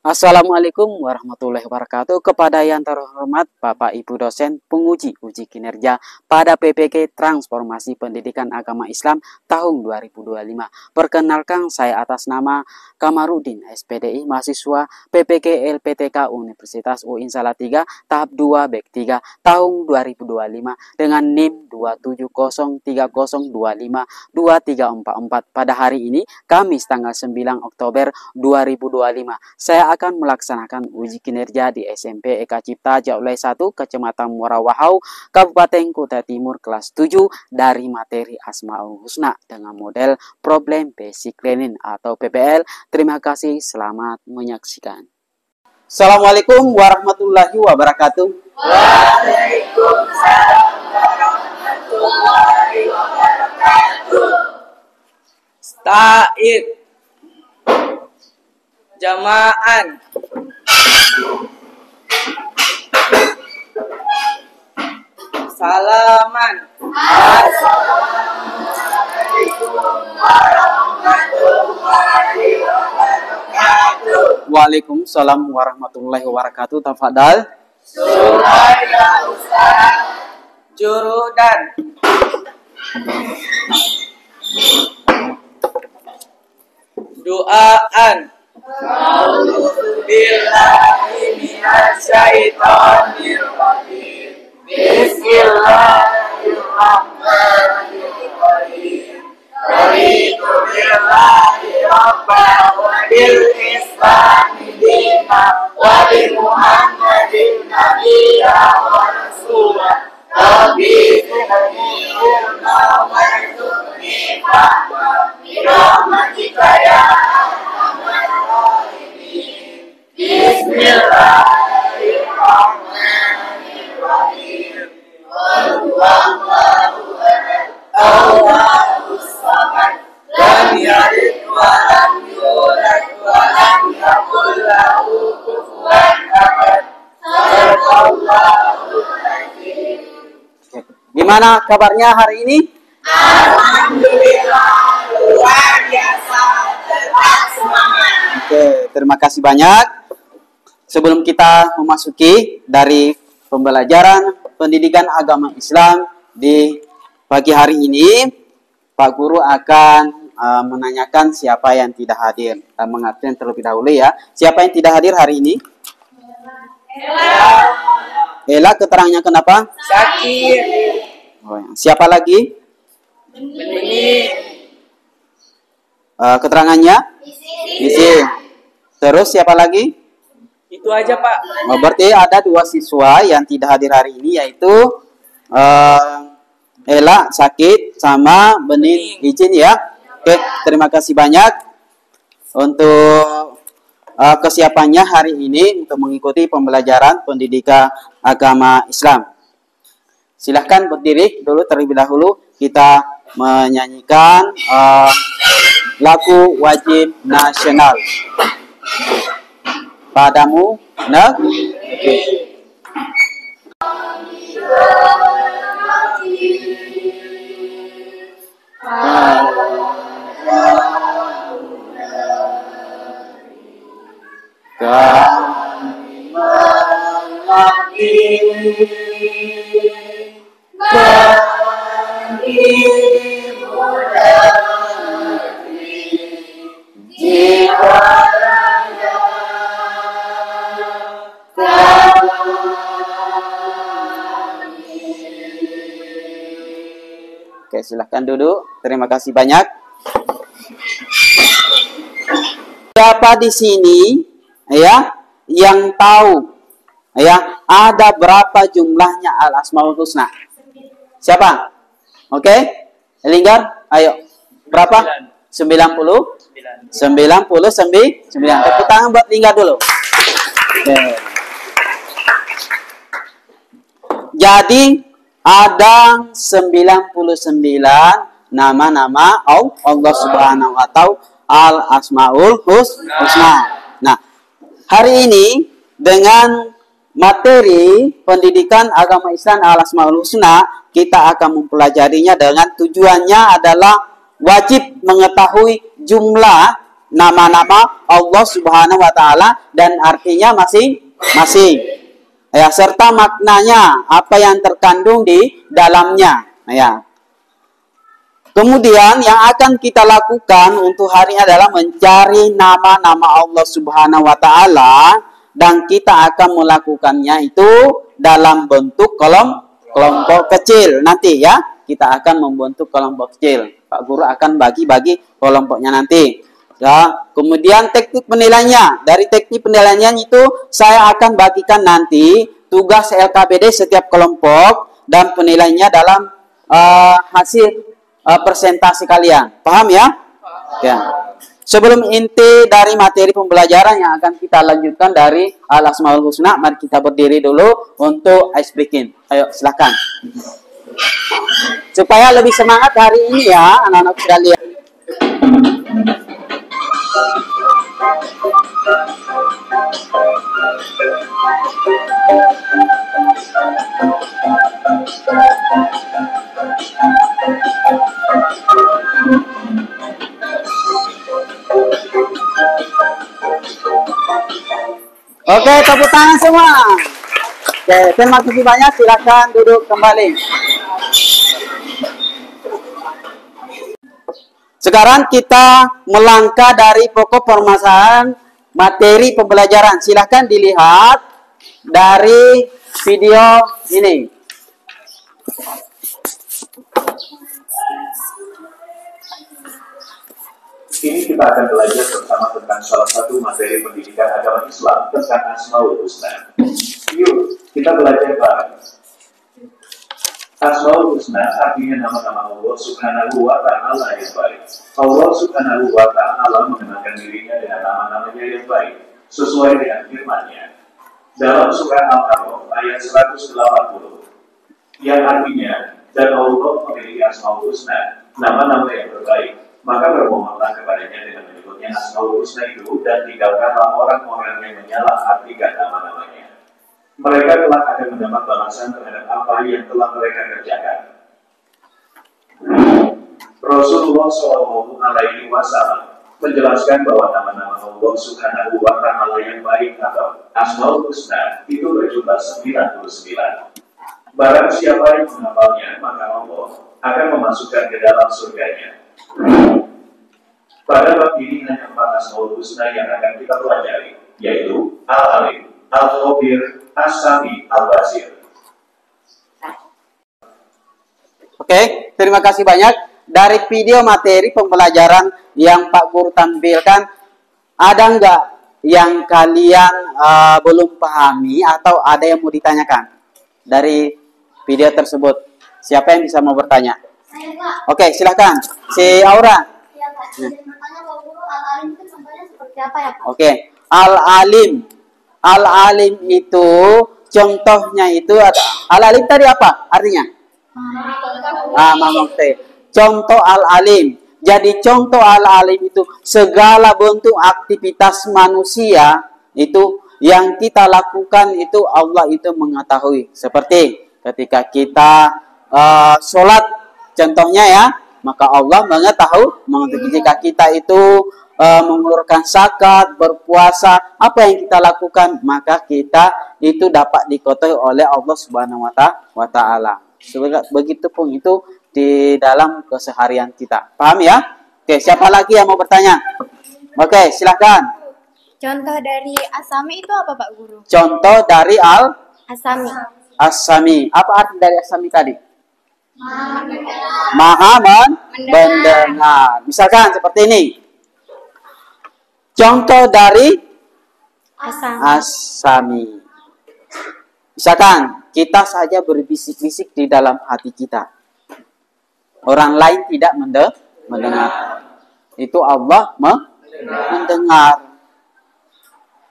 Assalamualaikum warahmatullahi wabarakatuh. Kepada yang terhormat Bapak Ibu dosen penguji uji kinerja pada PPK Transformasi Pendidikan Agama Islam tahun 2025. Perkenalkan, saya atas nama Kamarudin SPDI, mahasiswa PPK LPTK Universitas UIN Salatiga tahap 2 Bek 3 tahun 2025 dengan NIM 27030252344. Pada hari ini Kamis tanggal 9 Oktober 2025. Saya akan melaksanakan uji kinerja di SMP Eka Cipta Jaulai 1 Kecamatan Muara Wahau, Kabupaten Kutai Timur kelas 7 dari materi Asmaul Husna dengan model Problem Basic Learning atau PBL. Terima kasih, selamat menyaksikan. Assalamualaikum warahmatullahi wabarakatuh. Waalaikumsalam warahmatullahi wabarakatuh. Ta'id Jama'an Salaman. Assalamualaikum warahmatullahi wabarakatuh. Waalaikumsalam warahmatullahi wabarakatuh. Tafadhal. Suraya Ustaz. Jurudan. Doaan. A'udzubillahi minasyaitonir rajim. Bismillahirrahmanirrahim. Raditu billahi rabban wa bil islami dinan wa bi Muhammadin nabiyya wa rasulah. Rabbi firli wa warzuqni fahma bi rahmatika ya arhamar rahimin. Bismillahirrahmanirrahim. Allahu akbar. Allahus samad. Lam yalid wa lam yulad wa lam yakul lahu kufuwan ahad. Sadaqallahul azim. Gimana kabarnya hari ini? Alhamdulillah, luar biasa, tetap semangat. Oke, terima kasih banyak. Sebelum kita memasuki dari pembelajaran pendidikan agama Islam di pagi hari ini, Pak Guru akan menanyakan siapa yang tidak hadir. Kita mengabsen terlebih dahulu ya. Siapa yang tidak hadir hari ini? Ella, keterangannya kenapa? Sakit. Oh, ya. Siapa lagi? Benih. Keterangannya? Isi. Terus siapa lagi? Itu aja, Pak. Oh, berarti ada dua siswa yang tidak hadir hari ini, yaitu Ella sakit sama Bening izin ya. Oke, terima kasih banyak untuk kesiapannya hari ini untuk mengikuti pembelajaran pendidikan agama Islam. Silahkan berdiri dulu terlebih dahulu, kita menyanyikan lagu wajib nasional. Padamu negeri. Kami mengabdi beribu negeri jiwa raga kami. Oke, silahkan duduk. Terima kasih banyak. Siapa di sini ya yang tahu ya ada berapa jumlahnya al asmaul husna? Siapa? Oke, Linggar, ayo. Berapa? 90. 99. Tepuk tangan buat Linggar dulu. Oke. Jadi ada 99 nama-nama Allah Subhanahu wa Ta'ala al asmaul husna. Nah, hari ini dengan materi pendidikan agama Islam al-asmaul husna, kita akan mempelajarinya dengan tujuannya adalah wajib mengetahui jumlah nama-nama Allah Subhanahu wa taala dan artinya masing-masing. Ya, serta maknanya, apa yang terkandung di dalamnya. Ya. Kemudian yang akan kita lakukan untuk hari ini adalah mencari nama-nama Allah Subhanahu wa taala dan kita akan melakukannya itu dalam bentuk kelompok kecil nanti ya. Kita akan membentuk kelompok kecil. Pak Guru akan bagi-bagi kelompoknya nanti. Ya, kemudian teknik penilaiannya. Dari teknik penilaiannya itu saya akan bagikan nanti tugas LKPD setiap kelompok dan penilaiannya dalam hasil presentasi kalian. Paham ya? Ya. Sebelum inti dari materi pembelajaran yang akan kita lanjutkan dari Al-Asmaul Husna, mari kita berdiri dulu untuk ice breaking. Ayo, silakan. Supaya lebih semangat hari ini ya, anak-anak sekalian. Oke, tepuk tangan semua. Oke, terima kasih banyak. Silakan duduk kembali. Sekarang kita melangkah dari pokok permasalahan materi pembelajaran. Silakan dilihat dari video ini. Kini kita akan belajar bersama tentang salah satu materi pendidikan agama Islam tentang Asmaul Husna. Yuk, kita belajar bareng. Asmaul Husna artinya nama-nama Allah Subhanahu wa Ta'ala yang baik. Allah Subhanahu wa Ta'ala mengenalkan dirinya dengan nama-namanya yang baik, sesuai dengan firman-Nya. Dalam surah Al-A'raf ayat 180, yang artinya, dan Allah memiliki Asmaul Husna, nama-nama yang terbaik. Maka bermohonlah kepadanya dengan menyebutnya Asmaul Husna itu dan tinggalkanlah orang-orang yang menyalahartikan nama-namanya. Mereka telah akan mendapat balasan terhadap apa yang telah mereka kerjakan. Rasulullah SAW menjelaskan bahwa nama-nama Allah Subhanahu wa Ta'ala yang baik atau Asmaul Husna itu berjumlah 99. Barang siapa yang menghafalnya, maka Allah akan memasukkan ke dalam surganya. Pada bab ini hanya 4 Asmaul Husna yang akan kita pelajari, yaitu Al-Alim, Al-Khabir, As-Sami, Al-Basir. Oke, terima kasih banyak. Dari video materi pembelajaran yang Pak Guru tampilkan, ada nggak yang kalian belum pahami atau ada yang mau ditanyakan dari video tersebut? Siapa yang bisa mau bertanya? Oke, silakan. Si Aura. Iya, Pak. Jadi bertanya Pak Guru, Al-Alim itu contohnya seperti apa ya, Pak? Oke, Al-Alim. Al-Alim itu contohnya itu ada. Al-Alim tadi apa artinya? Mengerti. Contoh Al-Alim. Jadi contoh Al-Alim itu segala bentuk aktivitas manusia itu yang kita lakukan itu Allah itu mengetahui. Seperti ketika kita sholat contohnya ya, maka Allah mengetahui jika kita itu mengeluarkan zakat, berpuasa, apa yang kita lakukan, maka kita itu dapat diketahui oleh Allah Subhanahu wa Ta'ala. Begitupun itu di dalam keseharian kita. Paham ya? Oke, siapa lagi yang mau bertanya? Oke, silakan. Contoh dari Asami itu apa, Pak Guru? Contoh dari Asami. Asami. Apa arti dari Asami tadi? Maha mendengar. Misalkan seperti ini. Contoh dari Asami. Misalkan kita saja berbisik-bisik di dalam hati kita. Orang lain tidak mendengar. Itu Allah mendengar.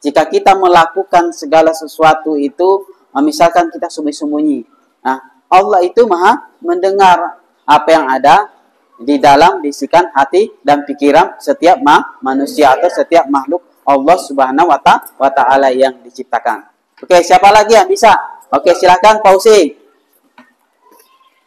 Jika kita melakukan segala sesuatu itu, misalkan kita sembunyi-sembunyi. Nah, Allah itu maha mendengar apa yang ada di dalam bisikan hati dan pikiran setiap manusia atau setiap makhluk Allah Subhanahu wa Ta'ala yang diciptakan. Oke, siapa lagi yang bisa? Oke, silakan Fauzi.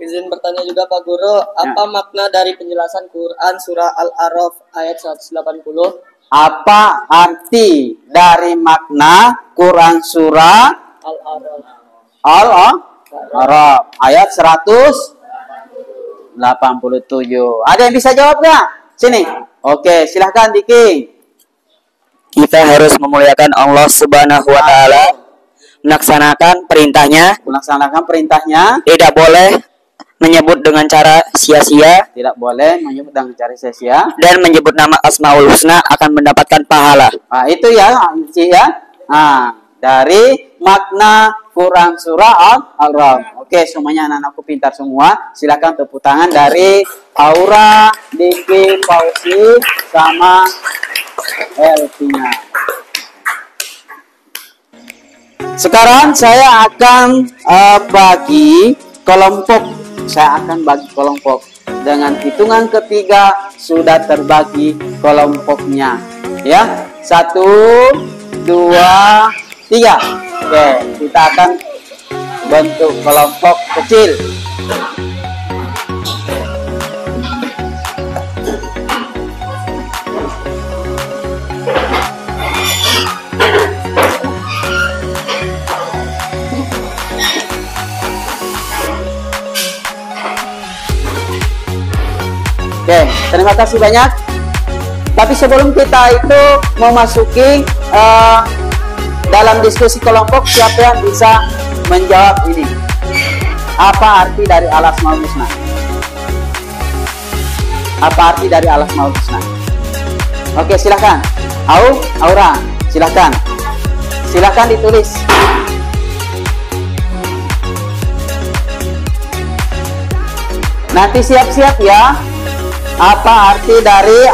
Izin bertanya juga Pak Guru, apa makna dari penjelasan Quran surah Al-A'raf ayat 180? Apa arti dari makna Quran surah Al-A'raf ayat 187? Ada yang bisa jawab nggak? Sini. Oke, silahkan Diki. Kita harus memuliakan Allah Subhanahu wa taala, melaksanakan perintahnya, tidak boleh menyebut dengan cara sia-sia, Tidak boleh menyebut dengan cara sia-sia. dan menyebut nama Asmaul Husna akan mendapatkan pahala. Nah, itu ya, ya. Nah, dari makna Quran surah Al-A'raf. Oke, semuanya anak-anakku pintar semua. Silakan tepuk tangan dari Aura, Diki, Fauzi, sama Elvina. Sekarang saya akan bagi kelompok. Saya akan bagi kelompok. Dengan hitungan ketiga sudah terbagi kelompoknya. Ya, 1, 2, 3. Oke, kita akan bentuk kelompok kecil. Oke, terima kasih banyak. Tapi sebelum kita itu memasuki dalam diskusi kelompok, siapa yang bisa menjawab ini? Apa arti dari Al-Asmaul Husna? Apa arti dari Al-Asmaul Husna? Oke, silakan. Aura, silakan. Silakan ditulis. Nanti siap-siap ya. Apa arti dari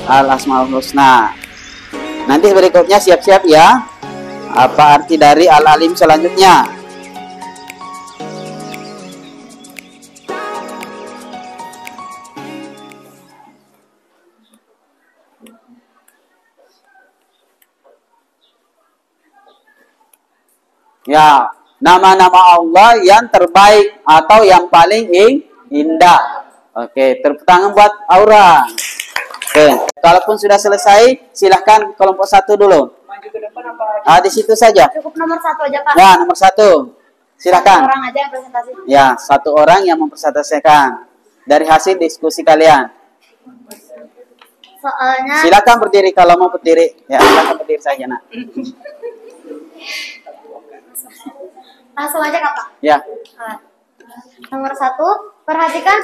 Al-Asmaul Husna? Nanti berikutnya siap-siap ya. Apa arti dari Al-Alim selanjutnya? Ya, nama-nama Allah yang terbaik atau yang paling indah. Oke, tepuk tangan buat Aura. Oke, kalaupun sudah selesai, silahkan kelompok 1 dulu. Maju ke depan apa? Di situ saja. Cukup nomor 1 aja, Pak. Ya, nomor 1. Silakan. Orang aja yang presentasi. Ya, 1 orang yang mempresentasikan dari hasil diskusi kalian. Soalnya Silakan berdiri kalau mau berdiri. Ya, silakan berdiri saja, Nak. langsung aja, Kak, Pak. Ya. Nomor 1, perhatikan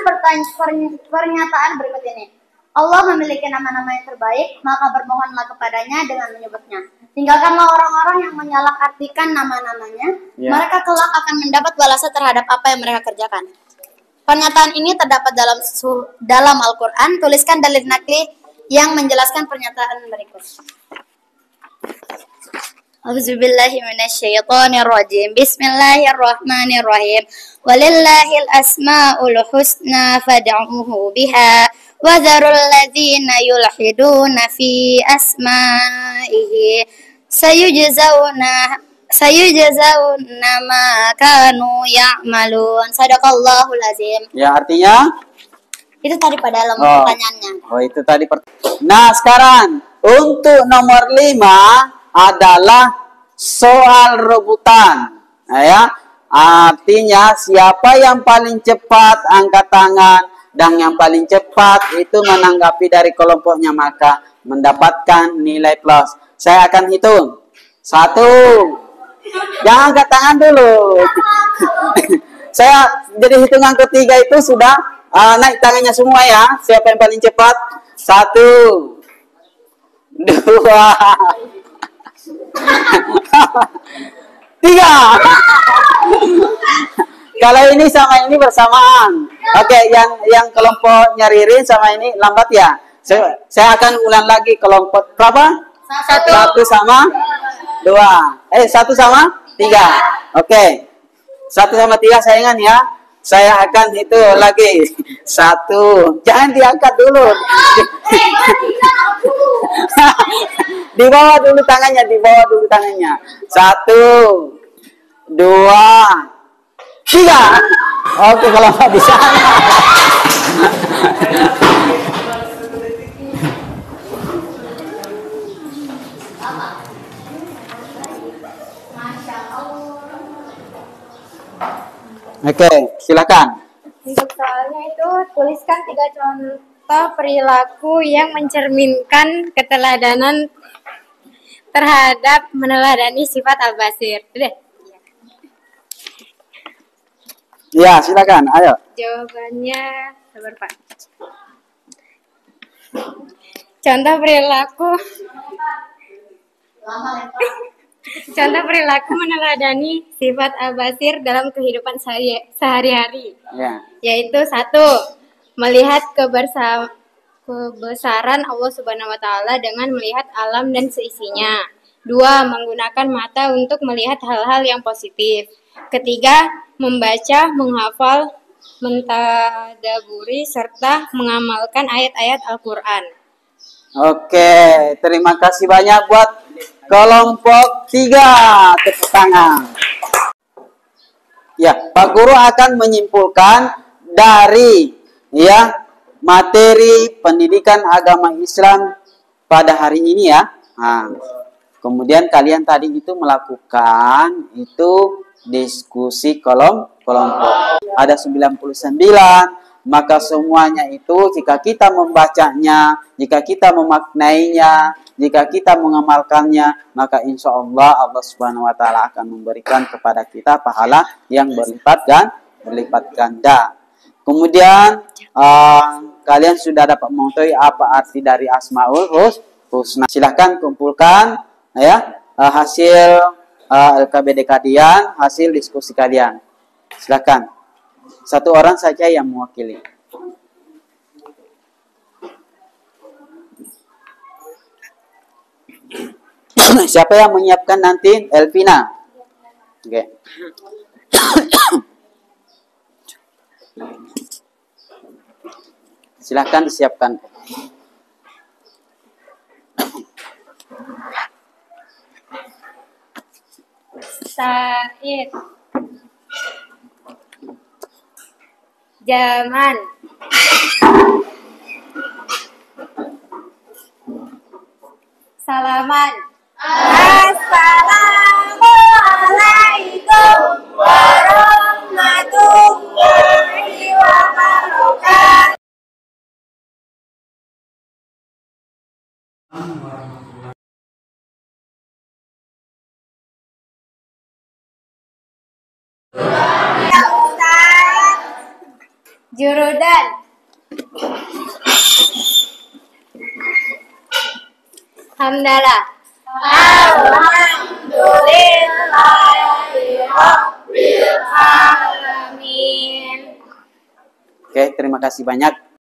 pernyataan berikut ini. Allah memiliki nama-nama yang terbaik, maka bermohonlah kepadanya dengan menyebutnya. Tinggalkanlah orang-orang yang menyalahartikan nama-namanya. Ya. Mereka kelak akan mendapat balasan terhadap apa yang mereka kerjakan. Pernyataan ini terdapat dalam Al-Quran. Tuliskan dalil nakli yang menjelaskan pernyataan berikut. A'udzubillahi minasyaitonirrajim. Bismillahirrahmanirrahim. Walillahil asmaul husna fad'uhu biha wa dzarul ladzina yulhiduna fi asma'ihi sayujzauna ma kanu ya'malun. Shadaqallahul azim. Ya, artinya Itu tadi pada dalam pertanyaannya. Oh, itu tadi. Nah, sekarang untuk nomor 5 adalah soal rebutan. Nah, ya. Artinya siapa yang paling cepat angkat tangan dan yang paling cepat itu menanggapi dari kelompoknya maka mendapatkan nilai plus. Saya akan hitung. 1. Jangan angkat tangan dulu. Saya jadi hitungan ketiga itu sudah naik tangannya semua ya. Siapa yang paling cepat? 1, 2, 3. Kalau ini sama ini bersamaan. Oke, yang kelompok nyaririn sama ini lambat ya. Saya akan ulang lagi kelompok berapa? 1 sama 2. 1 sama 3. Oke. 1 sama 3 saingan ya. Saya akan hitung lagi. 1. Jangan diangkat dulu. Di bawah dulu tangannya, 1, 2, 3. Oke, kalau nggak bisa. Oke, silakan. Untuk soalnya itu tuliskan 3 contoh perilaku yang mencerminkan keteladanan terhadap meneladani sifat al-basir. Udah. Ya, silakan. Ayo. Jawabannya sabar Pak. Contoh perilaku meneladani sifat al-basir dalam kehidupan sehari-hari. Ya. Yaitu 1. Melihat kebesaran Allah Subhanahu wa taala dengan melihat alam dan seisinya. 2. Menggunakan mata untuk melihat hal-hal yang positif. 3. Membaca, menghafal, mentadaburi serta mengamalkan ayat-ayat Al-Qur'an. Oke, terima kasih banyak buat kelompok 3. Tepuk tangan. Ya, Pak Guru akan menyimpulkan dari materi pendidikan agama Islam pada hari ini ya. Nah, kemudian kalian tadi itu melakukan itu diskusi kelompok. Ada 99. Maka semuanya itu jika kita membacanya, jika kita memaknainya, jika kita mengamalkannya, maka insya Allah Allah Subhanahu Wa Taala akan memberikan kepada kita pahala yang berlipat ganda. Kemudian kalian sudah dapat mengetahui apa arti dari Asmaul Husna. Silahkan kumpulkan hasil LKBD kalian, hasil diskusi kalian. Silahkan. 1 orang saja yang mewakili. Siapa yang menyiapkan nanti? Elvina. Oke. Silahkan disiapkan. Said. Zaman. Salaman. Assalamualaikum warahmatullahi wabarakatuh. Jurudan. Hamdalah. Alhamdulillahirabbil alamin. Oke, terima kasih banyak.